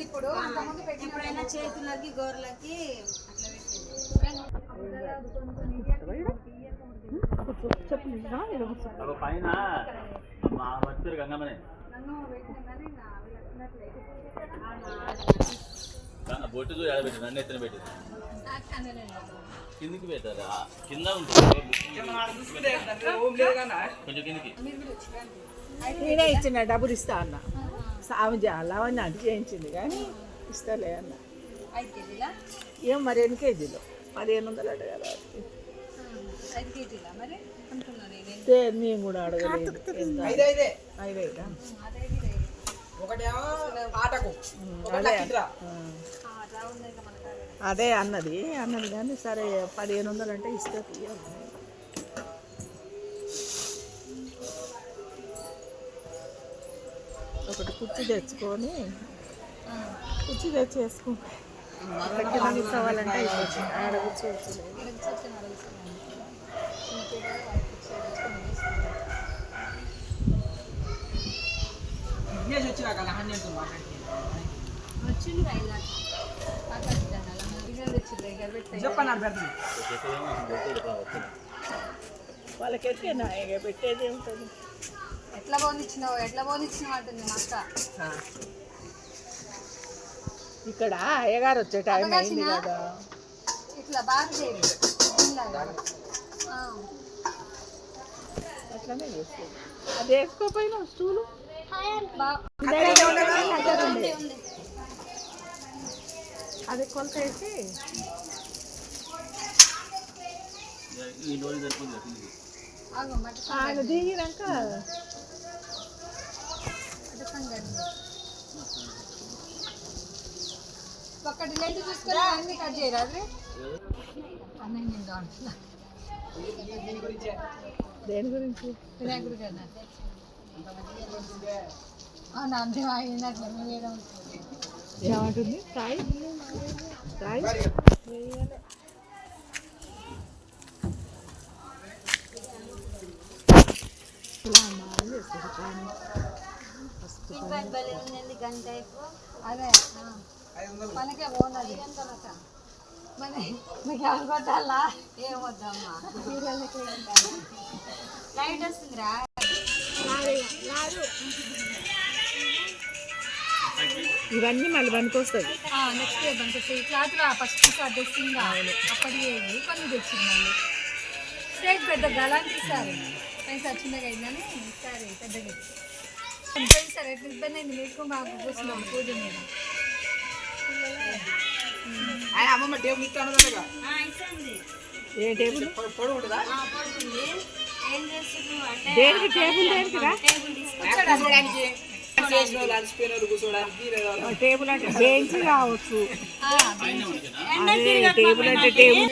ఇప్పుడు ఎప్పుడైనా చేతులకి గోర్లకి అట్లా పైన వచ్చారు గంగమ్మనే బొట్టు ఎడబెట్టి నన్ను ఎత్తున పెట్టింది కిందికి పెట్టారు కింద ఉంటుంది కొంచెం కిందికి నేనే ఇచ్చిన డబ్బులు ఇస్తా అన్న ఆమె లావణ్య అంటే చేయించింది కానీ ఇస్తాలే అన్న ఏం మరి 8 కేజీలు 1500 అట కదా నేను కూడా అడగలేదు అదే అన్నది కానీ సరే 1500 అంటే ఇస్తే తీయాలి. ఒకటి కుర్చీ తెచ్చుకొని కుర్చీ తెచ్చేసుకుంటే తీసుకోవాలంటే ఆడ కూర్చోవచ్చు. వాళ్ళకి ఎట్లా పెట్టేది ఉంటుంది. ఎట్లా పోనిచ్చినావు అంటుంది మా అక్క. ఇక్కడ అయ్యగారు వచ్చే టైం అయింది కదా. ఇట్లా బాగా అట్లనే చేస్తుంది. అది వేసుకోపోయినా స్టూలు అది కొలత వేసి ఆయన దిగినాక ఒక్కటి లెంట్ చూసుకొని అన్ని కట్ చేయరాదు. దేని గురించి వినాయకుడి కన్నా అవునా అంతే అయినట్లు ఏమంటుంది సాయి అదే మనకే పోనది మీకు ఎవరు కొట్టాలా ఏమొద్దమ్మా లైట్ వస్తుందిరా. ఇవన్నీ మళ్ళీ పనికొస్తుంది. నెక్స్ట్ డే పనికొస్తాయి. క్లాత్లో ఫస్ట్ డ్రెస్సింగ్ కావాలి అప్పటికి కొన్ని తెచ్చింది. మళ్ళీ స్టేజ్ పెద్ద గలాంటి ఇస్తారు. సార్ చిన్నగా అయిందని సరే పెద్దగా సార్ ఎట్లా ఇబ్బంది అయింది మీకు. మాకు కూర్చున్నాం పూజ మీద ఏ టేబుల్ దేనికి టేబుల్ టేబుల్ అంటే బెంచ్ కావచ్చు. టేబుల్ అంటే టేబుల్